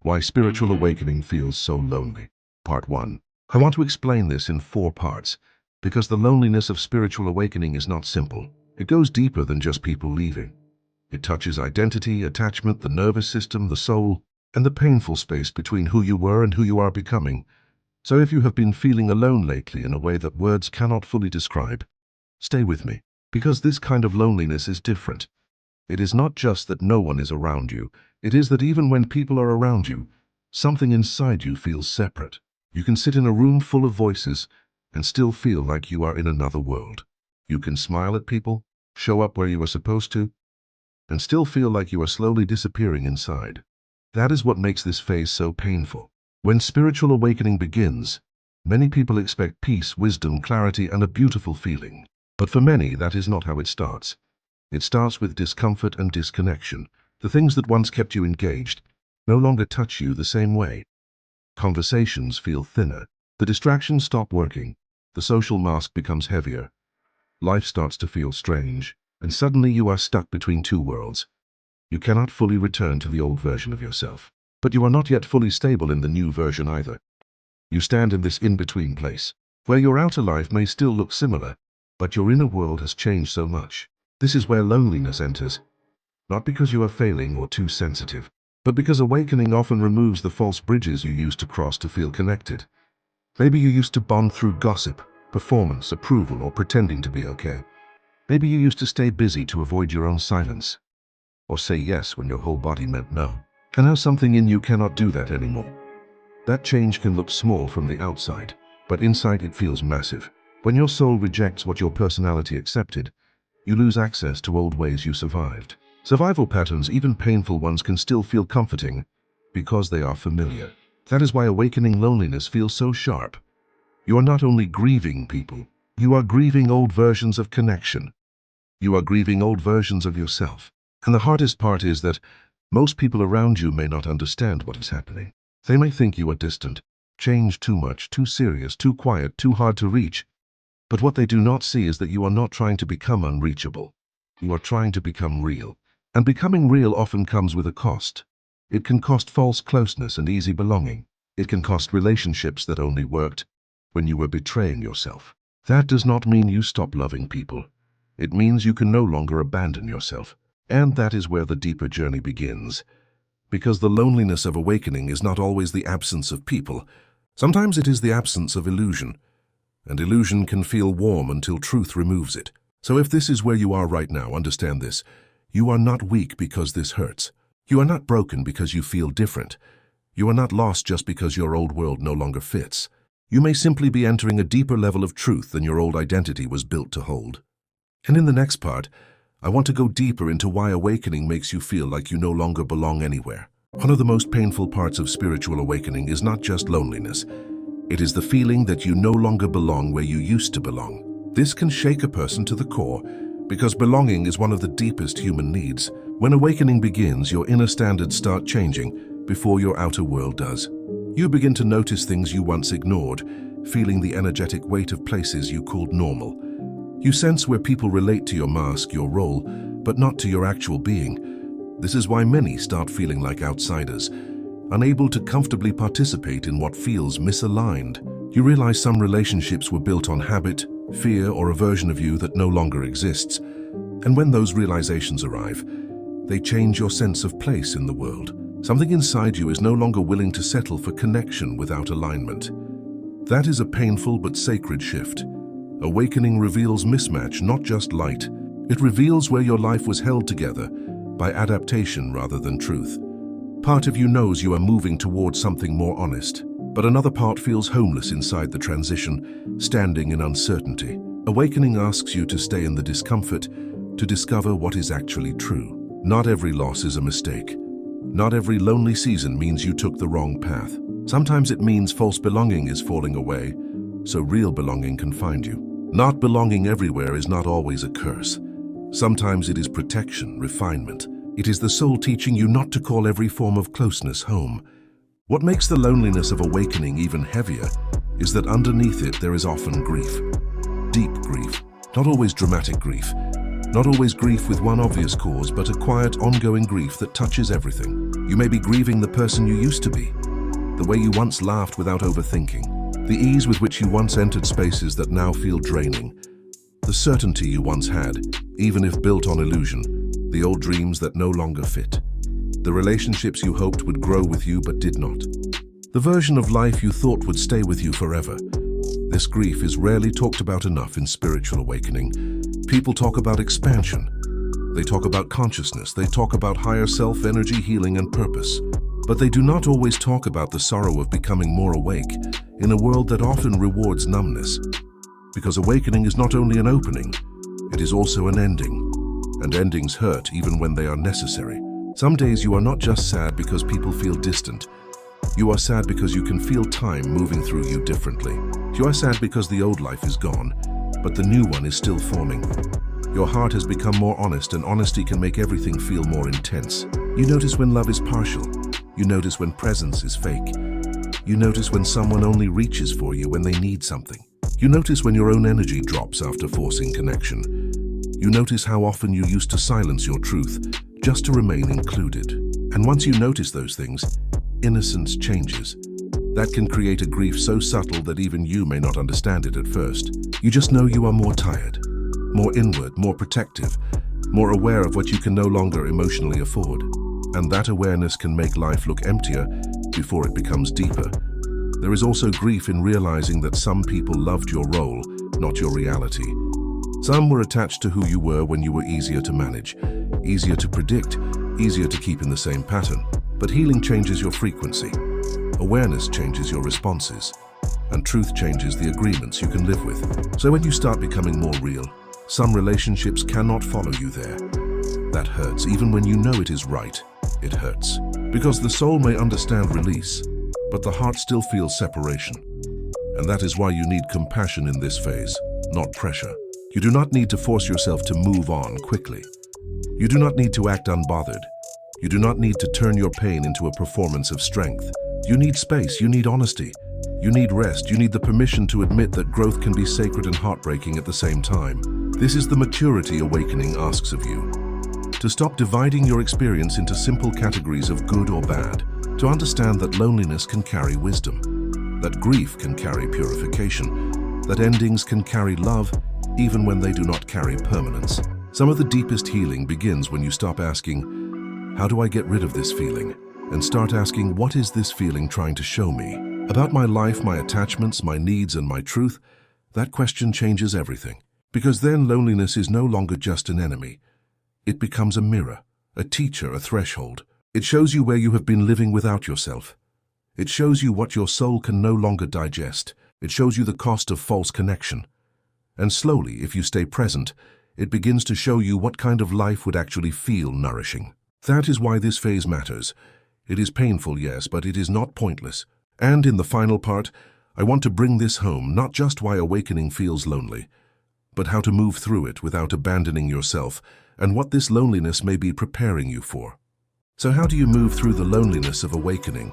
Why spiritual awakening feels so lonely. Part 1. I want to explain this in 4 parts, because the loneliness of spiritual awakening is not simple. It goes deeper than just people leaving. It touches identity, attachment, the nervous system, the soul, and the painful space between who you were and who you are becoming. So if you have been feeling alone lately in a way that words cannot fully describe, stay with me, because this kind of loneliness is different. It is not just that no one is around you, it is that even when people are around you, something inside you feels separate. You can sit in a room full of voices and still feel like you are in another world. You can smile at people, show up where you are supposed to, and still feel like you are slowly disappearing inside. That is what makes this phase so painful. When spiritual awakening begins, many people expect peace, wisdom, clarity, and a beautiful feeling. But for many, that is not how it starts. It starts with discomfort and disconnection. The things that once kept you engaged no longer touch you the same way. Conversations feel thinner. The distractions stop working. The social mask becomes heavier. Life starts to feel strange, and suddenly you are stuck between 2 worlds. You cannot fully return to the old version of yourself, but you are not yet fully stable in the new version either. You stand in this in-between place, where your outer life may still look similar, but your inner world has changed so much. This is where loneliness enters, not because you are failing or too sensitive, but because awakening often removes the false bridges you used to cross to feel connected. Maybe you used to bond through gossip, performance, approval, or pretending to be okay. Maybe you used to stay busy to avoid your own silence, or say yes when your whole body meant no. And now something in you cannot do that anymore. That change can look small from the outside, but inside it feels massive. When your soul rejects what your personality accepted, you lose access to old ways you survived. Survival patterns, even painful ones, can still feel comforting because they are familiar. That is why awakening loneliness feels so sharp. You are not only grieving people, you are grieving old versions of connection. You are grieving old versions of yourself. And the hardest part is that most people around you may not understand what is happening. They may think you are distant, changed too much, too serious, too quiet, too hard to reach. But what they do not see is that you are not trying to become unreachable. You are trying to become real. And becoming real often comes with a cost. It can cost false closeness and easy belonging. It can cost relationships that only worked when you were betraying yourself. That does not mean you stop loving people. It means you can no longer abandon yourself. And that is where the deeper journey begins. Because the loneliness of awakening is not always the absence of people. Sometimes it is the absence of illusion. And illusion can feel warm until truth removes it. So if this is where you are right now, understand this. You are not weak because this hurts. You are not broken because you feel different. You are not lost just because your old world no longer fits. You may simply be entering a deeper level of truth than your old identity was built to hold. And in the next part, I want to go deeper into why awakening makes you feel like you no longer belong anywhere. One of the most painful parts of spiritual awakening is not just loneliness. It is the feeling that you no longer belong where you used to belong. This can shake a person to the core, because belonging is one of the deepest human needs. When awakening begins, your inner standards start changing before your outer world does. You begin to notice things you once ignored, feeling the energetic weight of places you called normal. You sense where people relate to your mask, your role, but not to your actual being. This is why many start feeling like outsiders, unable to comfortably participate in what feels misaligned. You realize some relationships were built on habit, fear, or a version of you that no longer exists. And when those realizations arrive, they change your sense of place in the world. Something inside you is no longer willing to settle for connection without alignment. That is a painful but sacred shift. Awakening reveals mismatch, not just light. It reveals where your life was held together by adaptation rather than truth. Part of you knows you are moving towards something more honest, but another part feels homeless inside the transition, standing in uncertainty. Awakening asks you to stay in the discomfort, to discover what is actually true. Not every loss is a mistake. Not every lonely season means you took the wrong path. Sometimes it means false belonging is falling away, so real belonging can find you. Not belonging everywhere is not always a curse. Sometimes it is protection, refinement. It is the soul teaching you not to call every form of closeness home. What makes the loneliness of awakening even heavier is that underneath it there is often grief. Deep grief. Not always dramatic grief. Not always grief with one obvious cause, but a quiet, ongoing grief that touches everything. You may be grieving the person you used to be, the way you once laughed without overthinking, the ease with which you once entered spaces that now feel draining, the certainty you once had, even if built on illusion, the old dreams that no longer fit, the relationships you hoped would grow with you but did not, the version of life you thought would stay with you forever. This grief is rarely talked about enough in spiritual awakening. People talk about expansion. They talk about consciousness. They talk about higher self, energy, healing, and purpose. But they do not always talk about the sorrow of becoming more awake in a world that often rewards numbness. Because awakening is not only an opening, it is also an ending. And endings hurt even when they are necessary. Some days you are not just sad because people feel distant. You are sad because you can feel time moving through you differently. You are sad because the old life is gone, but the new one is still forming. Your heart has become more honest, and honesty can make everything feel more intense. You notice when love is partial. You notice when presence is fake. You notice when someone only reaches for you when they need something. You notice when your own energy drops after forcing connection. You notice how often you used to silence your truth just to remain included. And once you notice those things, innocence changes. That can create a grief so subtle that even you may not understand it at first. You just know you are more tired, more inward, more protective, more aware of what you can no longer emotionally afford. And that awareness can make life look emptier before it becomes deeper. There is also grief in realizing that some people loved your role, not your reality. Some were attached to who you were when you were easier to manage, easier to predict, easier to keep in the same pattern. But healing changes your frequency. Awareness changes your responses. And truth changes the agreements you can live with. So when you start becoming more real, some relationships cannot follow you there. That hurts. Even when you know it is right, it hurts. Because the soul may understand release, but the heart still feels separation. And that is why you need compassion in this phase, not pressure. You do not need to force yourself to move on quickly. You do not need to act unbothered. You do not need to turn your pain into a performance of strength. You need space, you need honesty, you need rest, you need the permission to admit that growth can be sacred and heartbreaking at the same time. This is the maturity awakening asks of you. To stop dividing your experience into simple categories of good or bad. To understand that loneliness can carry wisdom, that grief can carry purification, that endings can carry love even when they do not carry permanence. Some of the deepest healing begins when you stop asking, how do I get rid of this feeling? And start asking, what is this feeling trying to show me? About my life, my attachments, my needs, and my truth? That question changes everything. Because then loneliness is no longer just an enemy. It becomes a mirror, a teacher, a threshold. It shows you where you have been living without yourself. It shows you what your soul can no longer digest. It shows you the cost of false connection. And slowly, if you stay present, it begins to show you what kind of life would actually feel nourishing. That is why this phase matters. It is painful, yes, but it is not pointless. And in the final part, I want to bring this home, not just why awakening feels lonely, but how to move through it without abandoning yourself, and what this loneliness may be preparing you for. So how do you move through the loneliness of awakening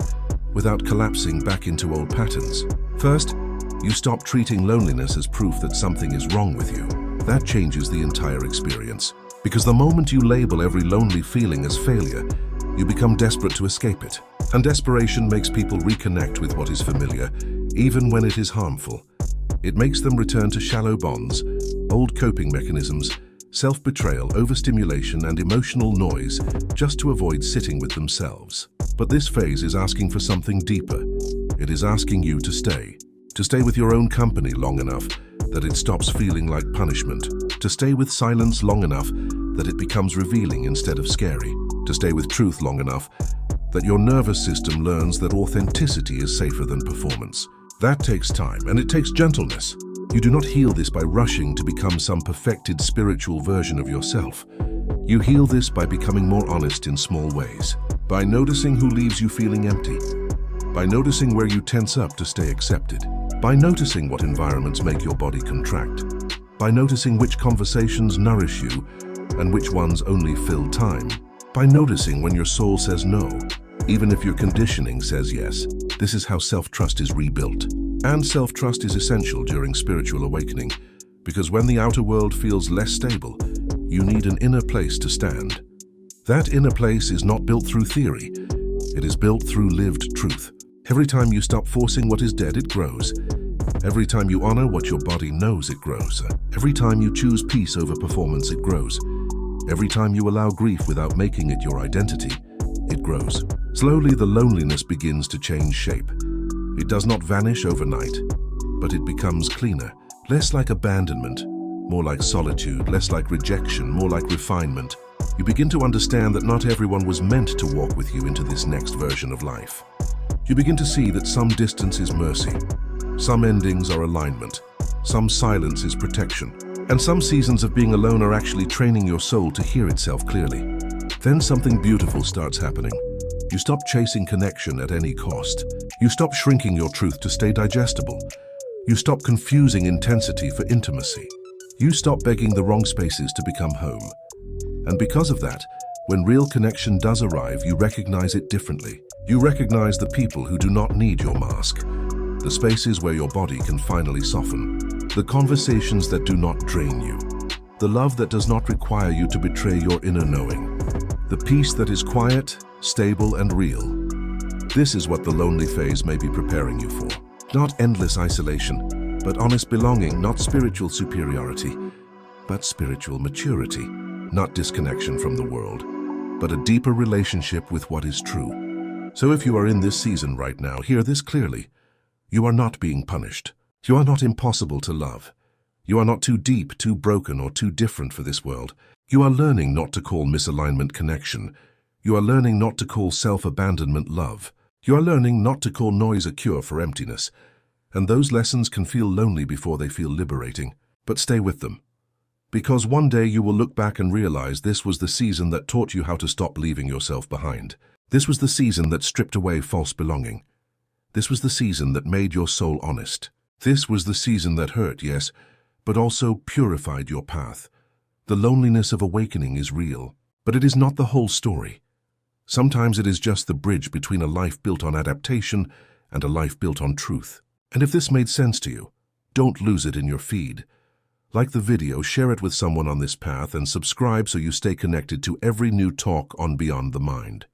without collapsing back into old patterns? First, you stop treating loneliness as proof that something is wrong with you. That changes the entire experience. Because the moment you label every lonely feeling as failure, you become desperate to escape it. And desperation makes people reconnect with what is familiar, even when it is harmful. It makes them return to shallow bonds, old coping mechanisms, self-betrayal, overstimulation, and emotional noise just to avoid sitting with themselves. But this phase is asking for something deeper. It is asking you to stay with your own company long enough that it stops feeling like punishment, to stay with silence long enough that it becomes revealing instead of scary, to stay with truth long enough that your nervous system learns that authenticity is safer than performance. That takes time, and it takes gentleness. You do not heal this by rushing to become some perfected spiritual version of yourself. You heal this by becoming more honest in small ways, by noticing who leaves you feeling empty, by noticing where you tense up to stay accepted, by noticing what environments make your body contract, by noticing which conversations nourish you and which ones only fill time, by noticing when your soul says no, even if your conditioning says yes. This is how self-trust is rebuilt. And self-trust is essential during spiritual awakening, because when the outer world feels less stable, you need an inner place to stand. That inner place is not built through theory. It is built through lived truth. Every time you stop forcing what is dead, it grows. Every time you honor what your body knows, it grows. Every time you choose peace over performance, it grows. Every time you allow grief without making it your identity, it grows. Slowly, the loneliness begins to change shape. It does not vanish overnight, but it becomes cleaner, less like abandonment, more like solitude, less like rejection, more like refinement. You begin to understand that not everyone was meant to walk with you into this next version of life. You begin to see that some distance is mercy, some endings are alignment, some silence is protection, and some seasons of being alone are actually training your soul to hear itself clearly. Then something beautiful starts happening. You stop chasing connection at any cost. You stop shrinking your truth to stay digestible. You stop confusing intensity for intimacy. You stop begging the wrong spaces to become home. And because of that, when real connection does arrive, you recognize it differently. You recognize the people who do not need your mask, the spaces where your body can finally soften, the conversations that do not drain you, the love that does not require you to betray your inner knowing, the peace that is quiet, stable, and real. This is what the lonely phase may be preparing you for. Not endless isolation, but honest belonging, not spiritual superiority, but spiritual maturity. Not disconnection from the world, but a deeper relationship with what is true. So if you are in this season right now, hear this clearly. You are not being punished. You are not impossible to love. You are not too deep, too broken, or too different for this world. You are learning not to call misalignment connection. You are learning not to call self-abandonment love. You are learning not to call noise a cure for emptiness. And those lessons can feel lonely before they feel liberating. But stay with them. Because one day you will look back and realize this was the season that taught you how to stop leaving yourself behind. This was the season that stripped away false belonging. This was the season that made your soul honest. This was the season that hurt, yes, but also purified your path. The loneliness of awakening is real, but it is not the whole story. Sometimes it is just the bridge between a life built on adaptation and a life built on truth. And if this made sense to you, don't lose it in your feed. Like the video, share it with someone on this path, and subscribe so you stay connected to every new talk on Beyond the Mind.